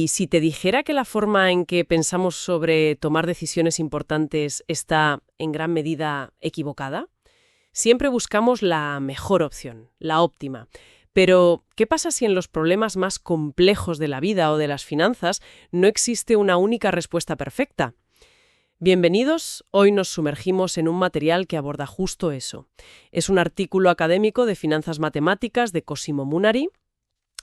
Y si te dijera que la forma en que pensamos sobre tomar decisiones importantes está en gran medida equivocada, siempre buscamos la mejor opción, la óptima. Pero, ¿qué pasa si en los problemas más complejos de la vida o de las finanzas no existe una única respuesta perfecta? Bienvenidos, hoy nos sumergimos en un material que aborda justo eso. Es un artículo académico de finanzas matemáticas de Cosimo Munari,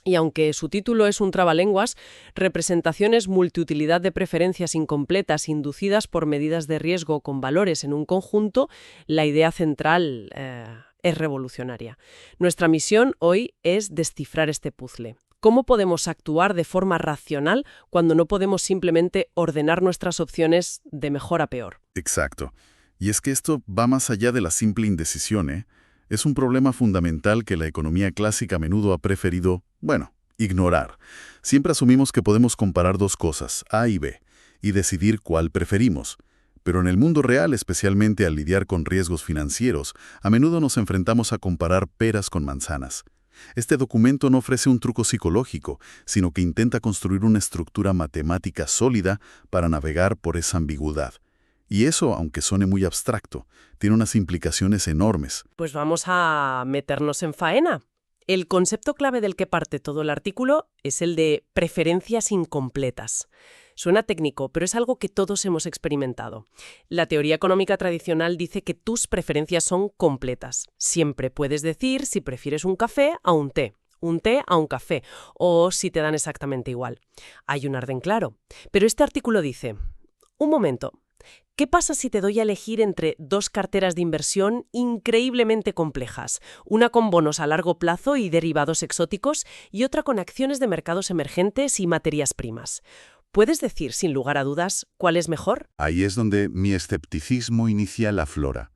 y aunque su título es un trabalenguas, representaciones multiutilidad de preferencias incompletas inducidas por medidas de riesgo con valores en un conjunto, la idea central es revolucionaria. Nuestra misión hoy es descifrar este puzzle. ¿Cómo podemos actuar de forma racional cuando no podemos simplemente ordenar nuestras opciones de mejor a peor? Exacto. Y es que esto va más allá de la simple indecisión, ¿eh? Es un problema fundamental que la economía clásica a menudo ha preferido, ignorar. Siempre asumimos que podemos comparar dos cosas, A y B, y decidir cuál preferimos. Pero en el mundo real, especialmente al lidiar con riesgos financieros, a menudo nos enfrentamos a comparar peras con manzanas. Este documento no ofrece un truco psicológico, sino que intenta construir una estructura matemática sólida para navegar por esa ambigüedad. Y eso, aunque suene muy abstracto, tiene unas implicaciones enormes. Pues vamos a meternos en faena. El concepto clave del que parte todo el artículo es el de preferencias incompletas. Suena técnico, pero es algo que todos hemos experimentado. La teoría económica tradicional dice que tus preferencias son completas. Siempre puedes decir si prefieres un café a un té a un café, o si te dan exactamente igual. Hay un orden claro. Pero este artículo dice, un momento, ¿qué pasa si te doy a elegir entre dos carteras de inversión increíblemente complejas? Una con bonos a largo plazo y derivados exóticos y otra con acciones de mercados emergentes y materias primas. ¿Puedes decir, sin lugar a dudas, cuál es mejor? Ahí es donde mi escepticismo inicial aflora.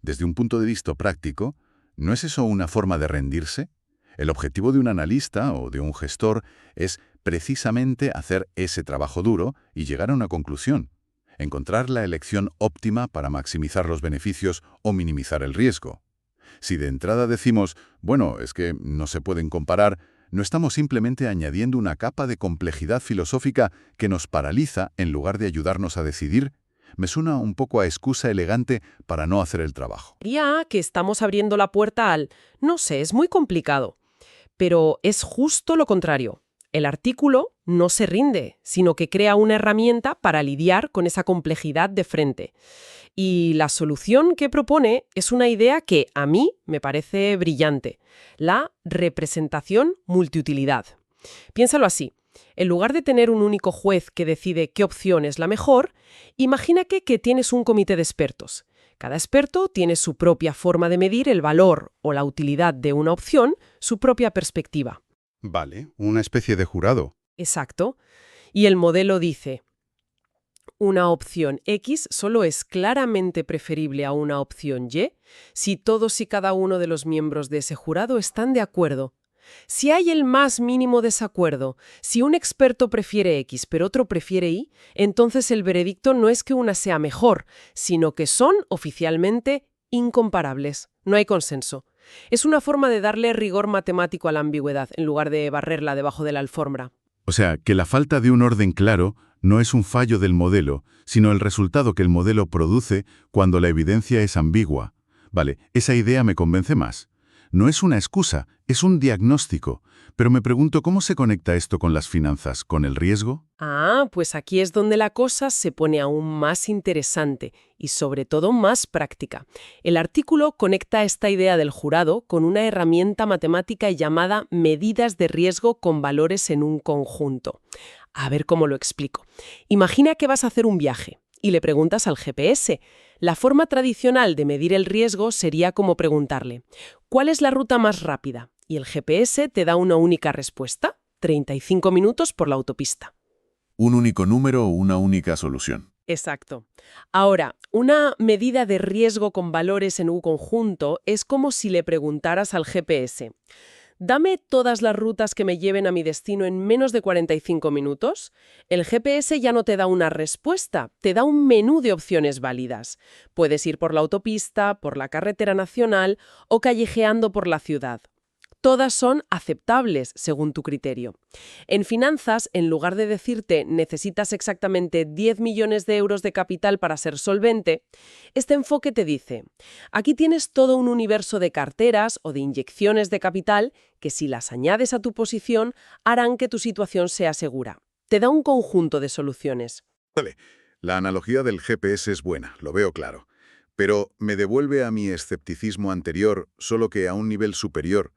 Desde un punto de vista práctico, ¿no es eso una forma de rendirse? El objetivo de un analista o de un gestor es precisamente hacer ese trabajo duro y llegar a una conclusión. Encontrar la elección óptima para maximizar los beneficios o minimizar el riesgo. Si de entrada decimos, es que no se pueden comparar, no estamos simplemente añadiendo una capa de complejidad filosófica que nos paraliza en lugar de ayudarnos a decidir. Me suena un poco a excusa elegante para no hacer el trabajo. Diría que estamos abriendo la puerta al, no sé, es muy complicado. Pero es justo lo contrario. El artículo no se rinde, sino que crea una herramienta para lidiar con esa complejidad de frente. Y la solución que propone es una idea que a mí me parece brillante, la representación multiutilidad. Piénsalo así. En lugar de tener un único juez que decide qué opción es la mejor, imagina que tienes un comité de expertos. Cada experto tiene su propia forma de medir el valor o la utilidad de una opción, su propia perspectiva. Vale, una especie de jurado. Exacto. Y el modelo dice, una opción X solo es claramente preferible a una opción Y si todos y cada uno de los miembros de ese jurado están de acuerdo. Si hay el más mínimo desacuerdo, si un experto prefiere X pero otro prefiere Y, entonces el veredicto no es que una sea mejor, sino que son oficialmente incomparables. No hay consenso. Es una forma de darle rigor matemático a la ambigüedad, en lugar de barrerla debajo de la alfombra. O sea, que la falta de un orden claro no es un fallo del modelo, sino el resultado que el modelo produce cuando la evidencia es ambigua. Vale, esa idea me convence más. No es una excusa, es un diagnóstico. Pero me pregunto cómo se conecta esto con las finanzas, con el riesgo. Pues aquí es donde la cosa se pone aún más interesante y sobre todo más práctica. El artículo conecta esta idea del jurado con una herramienta matemática llamada medidas de riesgo con valores en un conjunto. A ver cómo lo explico. Imagina que vas a hacer un viaje y le preguntas al GPS. La forma tradicional de medir el riesgo sería como preguntarle, ¿cuál es la ruta más rápida? Y el GPS te da una única respuesta, 35 minutos por la autopista. Un único número o una única solución. Exacto. Ahora, una medida de riesgo con valores en un conjunto es como si le preguntaras al GPS, dame todas las rutas que me lleven a mi destino en menos de 45 minutos. El GPS ya no te da una respuesta, te da un menú de opciones válidas. Puedes ir por la autopista, por la carretera nacional o callejeando por la ciudad. todas son aceptables según tu criterio. En finanzas, en lugar de decirte necesitas exactamente 10 millones de euros de capital para ser solvente, este enfoque te dice, aquí tienes todo un universo de carteras o de inyecciones de capital que si las añades a tu posición harán que tu situación sea segura. Te da un conjunto de soluciones. Vale, la analogía del GPS es buena, lo veo claro. Pero me devuelve a mi escepticismo anterior, solo que a un nivel superior.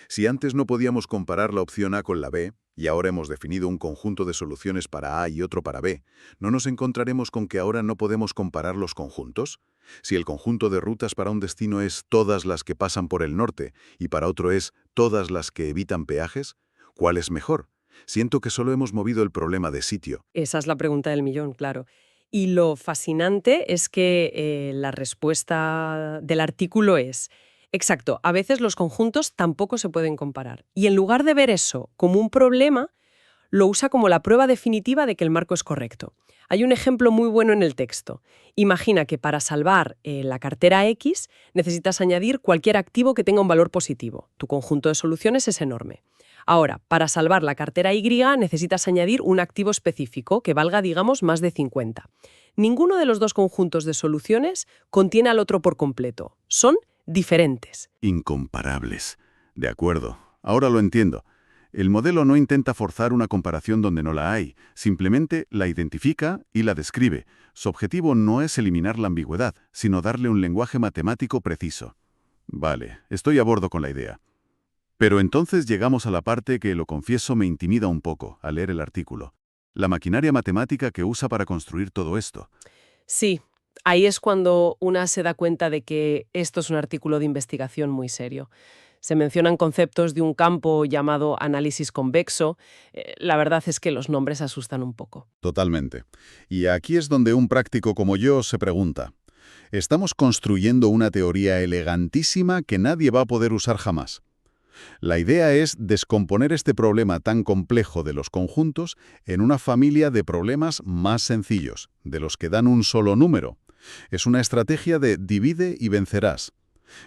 Si antes no podíamos comparar la opción A con la B, y ahora hemos definido un conjunto de soluciones para A y otro para B, ¿no nos encontraremos con que ahora no podemos comparar los conjuntos? Si el conjunto de rutas para un destino es todas las que pasan por el norte y para otro es todas las que evitan peajes, ¿cuál es mejor? Siento que solo hemos movido el problema de sitio. Esa es la pregunta del millón, claro. Y lo fascinante es que la respuesta del artículo es, exacto, a veces los conjuntos tampoco se pueden comparar. Y en lugar de ver eso como un problema, lo usa como la prueba definitiva de que el marco es correcto. Hay un ejemplo muy bueno en el texto. Imagina que para salvar la cartera X necesitas añadir cualquier activo que tenga un valor positivo. Tu conjunto de soluciones es enorme. Ahora, para salvar la cartera Y necesitas añadir un activo específico que valga, digamos, más de 50. Ninguno de los dos conjuntos de soluciones contiene al otro por completo. Son diferentes. Incomparables. De acuerdo. Ahora lo entiendo. El modelo no intenta forzar una comparación donde no la hay, simplemente la identifica y la describe. Su objetivo no es eliminar la ambigüedad, sino darle un lenguaje matemático preciso. Vale, estoy a bordo con la idea. Pero entonces llegamos a la parte que, lo confieso, me intimida un poco al leer el artículo. La maquinaria matemática que usa para construir todo esto. Sí, ahí es cuando una se da cuenta de que esto es un artículo de investigación muy serio. Se mencionan conceptos de un campo llamado análisis convexo. La verdad es que los nombres asustan un poco. Totalmente. Y aquí es donde un práctico como yo se pregunta, ¿estamos construyendo una teoría elegantísima que nadie va a poder usar jamás? La idea es descomponer este problema tan complejo de los conjuntos en una familia de problemas más sencillos, de los que dan un solo número. Es una estrategia de divide y vencerás.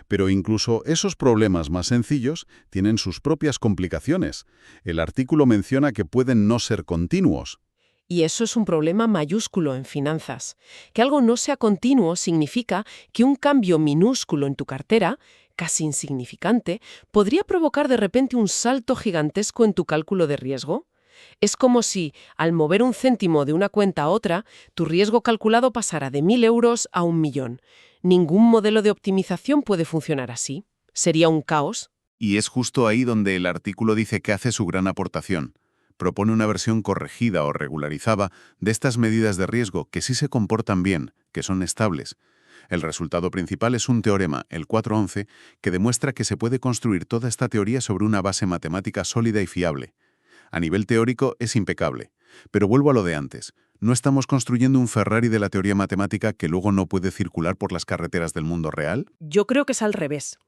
Pero incluso esos problemas más sencillos tienen sus propias complicaciones. El artículo menciona que pueden no ser continuos. Y eso es un problema mayúsculo en finanzas. Que algo no sea continuo significa que un cambio minúsculo en tu cartera, casi insignificante, podría provocar de repente un salto gigantesco en tu cálculo de riesgo. Es como si, al mover un céntimo de una cuenta a otra, tu riesgo calculado pasara de 1.000 euros a 1.000.000. Ningún modelo de optimización puede funcionar así. Sería un caos. Y es justo ahí donde el artículo dice que hace su gran aportación. Propone una versión corregida o regularizada de estas medidas de riesgo que sí se comportan bien, que son estables. El resultado principal es un teorema, el 411, que demuestra que se puede construir toda esta teoría sobre una base matemática sólida y fiable. A nivel teórico es impecable. Pero vuelvo a lo de antes. ¿No estamos construyendo un Ferrari de la teoría matemática que luego no puede circular por las carreteras del mundo real? Yo creo que es al revés.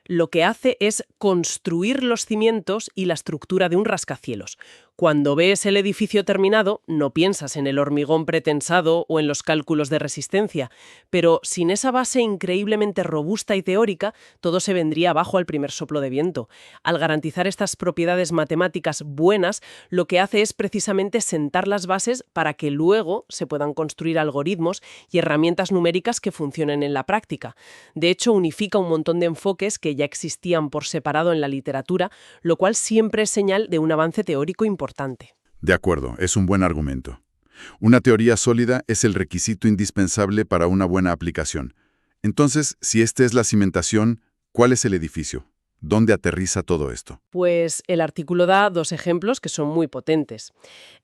Lo que hace es construir los cimientos y la estructura de un rascacielos. Cuando ves el edificio terminado, no piensas en el hormigón pretensado o en los cálculos de resistencia, pero sin esa base increíblemente robusta y teórica, todo se vendría abajo al primer soplo de viento. Al garantizar estas propiedades matemáticas buenas, lo que hace es precisamente sentar las bases para que luego se puedan construir algoritmos y herramientas numéricas que funcionen en la práctica. De hecho, unifica un montón de enfoques que ya existían por separado en la literatura, lo cual siempre es señal de un avance teórico importante. De acuerdo, es un buen argumento. Una teoría sólida es el requisito indispensable para una buena aplicación. Entonces, si esta es la cimentación, ¿cuál es el edificio? ¿Dónde aterriza todo esto? Pues el artículo da dos ejemplos que son muy potentes.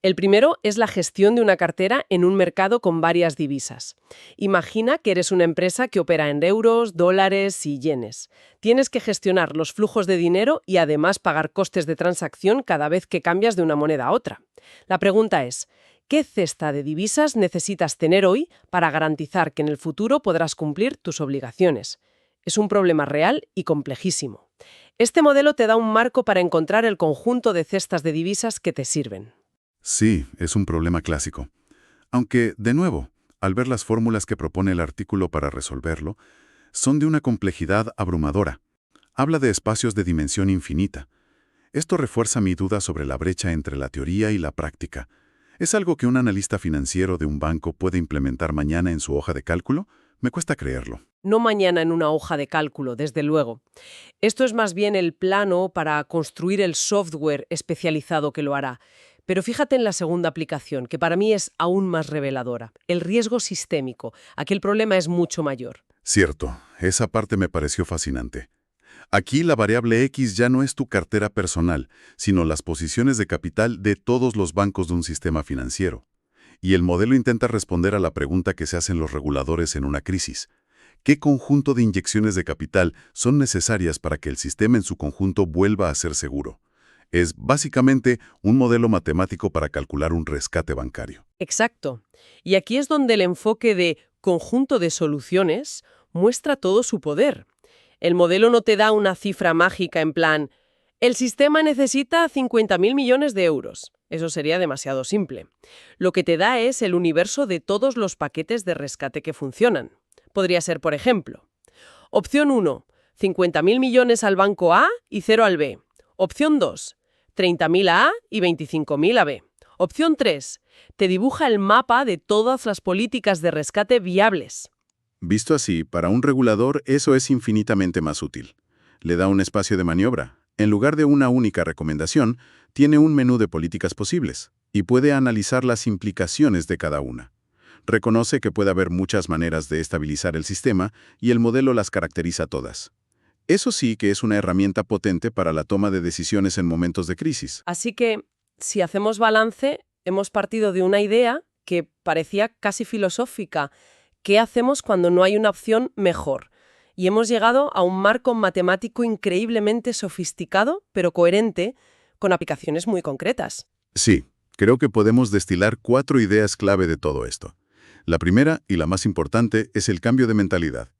El primero es la gestión de una cartera en un mercado con varias divisas. Imagina que eres una empresa que opera en euros, dólares y yenes. Tienes que gestionar los flujos de dinero y además pagar costes de transacción cada vez que cambias de una moneda a otra. La pregunta es, ¿qué cesta de divisas necesitas tener hoy para garantizar que en el futuro podrás cumplir tus obligaciones? Es un problema real y complejísimo. Este modelo te da un marco para encontrar el conjunto de cestas de divisas que te sirven. Sí, es un problema clásico. Aunque, de nuevo, al ver las fórmulas que propone el artículo para resolverlo, son de una complejidad abrumadora. Habla de espacios de dimensión infinita. Esto refuerza mi duda sobre la brecha entre la teoría y la práctica. ¿Es algo que un analista financiero de un banco puede implementar mañana en su hoja de cálculo? Me cuesta creerlo. No mañana en una hoja de cálculo, desde luego. Esto es más bien el plano para construir el software especializado que lo hará. Pero fíjate en la segunda aplicación, que para mí es aún más reveladora. El riesgo sistémico. Aquí el problema es mucho mayor. Cierto, esa parte me pareció fascinante. Aquí la variable X ya no es tu cartera personal, sino las posiciones de capital de todos los bancos de un sistema financiero. Y el modelo intenta responder a la pregunta que se hacen los reguladores en una crisis. ¿Qué conjunto de inyecciones de capital son necesarias para que el sistema en su conjunto vuelva a ser seguro? Es básicamente un modelo matemático para calcular un rescate bancario. Exacto. Y aquí es donde el enfoque de conjunto de soluciones muestra todo su poder. El modelo no te da una cifra mágica en plan, el sistema necesita 50.000 millones de euros. Eso sería demasiado simple. Lo que te da es el universo de todos los paquetes de rescate que funcionan. Podría ser, por ejemplo, opción 1, 50.000 millones al banco A y 0 al B. Opción 2, 30.000 a A y 25.000 a B. Opción 3, te dibuja el mapa de todas las políticas de rescate viables. Visto así, para un regulador eso es infinitamente más útil. Le da un espacio de maniobra. En lugar de una única recomendación, tiene un menú de políticas posibles y puede analizar las implicaciones de cada una. Reconoce que puede haber muchas maneras de estabilizar el sistema y el modelo las caracteriza todas. Eso sí que es una herramienta potente para la toma de decisiones en momentos de crisis. Así que, si hacemos balance, hemos partido de una idea que parecía casi filosófica. ¿Qué hacemos cuando no hay una opción mejor? Y hemos llegado a un marco matemático increíblemente sofisticado, pero coherente, con aplicaciones muy concretas. Sí, creo que podemos destilar 4 ideas clave de todo esto. La primera, y la más importante, es el cambio de mentalidad.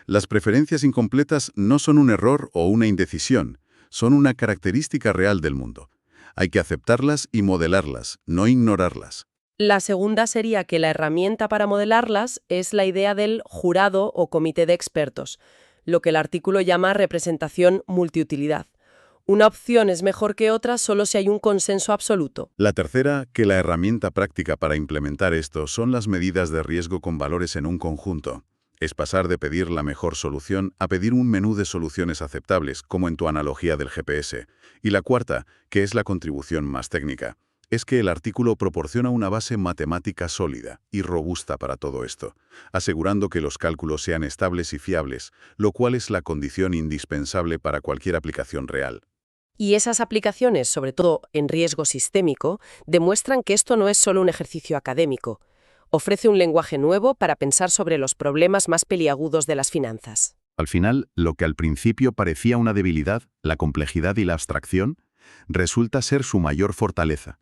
Las preferencias incompletas no son un error o una indecisión, son una característica real del mundo. Hay que aceptarlas y modelarlas, no ignorarlas. La segunda sería que la herramienta para modelarlas es la idea del jurado o comité de expertos, lo que el artículo llama representación multiutilidad. Una opción es mejor que otra solo si hay un consenso absoluto. La tercera, que la herramienta práctica para implementar esto son las medidas de riesgo con valores en un conjunto. Es pasar de pedir la mejor solución a pedir un menú de soluciones aceptables, como en tu analogía del GPS. Y la cuarta, que es la contribución más técnica, es que el artículo proporciona una base matemática sólida y robusta para todo esto, asegurando que los cálculos sean estables y fiables, lo cual es la condición indispensable para cualquier aplicación real. Y esas aplicaciones, sobre todo en riesgo sistémico, demuestran que esto no es solo un ejercicio académico. Ofrece un lenguaje nuevo para pensar sobre los problemas más peliagudos de las finanzas. Al final, lo que al principio parecía una debilidad, la complejidad y la abstracción, resulta ser su mayor fortaleza,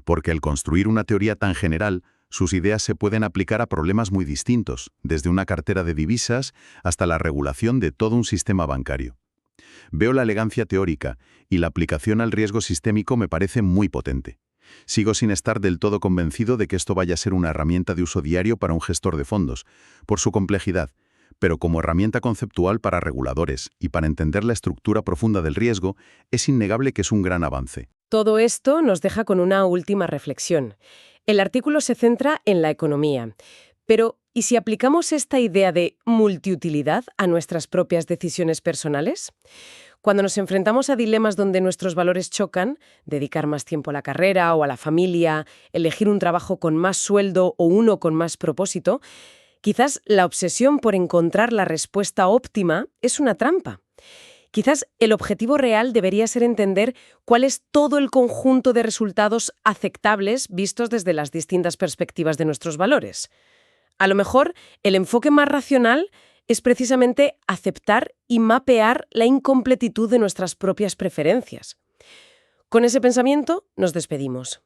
porque al construir una teoría tan general, sus ideas se pueden aplicar a problemas muy distintos, desde una cartera de divisas hasta la regulación de todo un sistema bancario. Veo la elegancia teórica y la aplicación al riesgo sistémico me parece muy potente. Sigo sin estar del todo convencido de que esto vaya a ser una herramienta de uso diario para un gestor de fondos, por su complejidad, pero como herramienta conceptual para reguladores y para entender la estructura profunda del riesgo, es innegable que es un gran avance. Todo esto nos deja con una última reflexión. El artículo se centra en la economía, pero ¿y si aplicamos esta idea de multiutilidad a nuestras propias decisiones personales? Cuando nos enfrentamos a dilemas donde nuestros valores chocan, dedicar más tiempo a la carrera o a la familia, elegir un trabajo con más sueldo o uno con más propósito, quizás la obsesión por encontrar la respuesta óptima es una trampa. Quizás el objetivo real debería ser entender cuál es todo el conjunto de resultados aceptables vistos desde las distintas perspectivas de nuestros valores. A lo mejor, el enfoque más racional es precisamente aceptar y mapear la incompletitud de nuestras propias preferencias. Con ese pensamiento nos despedimos.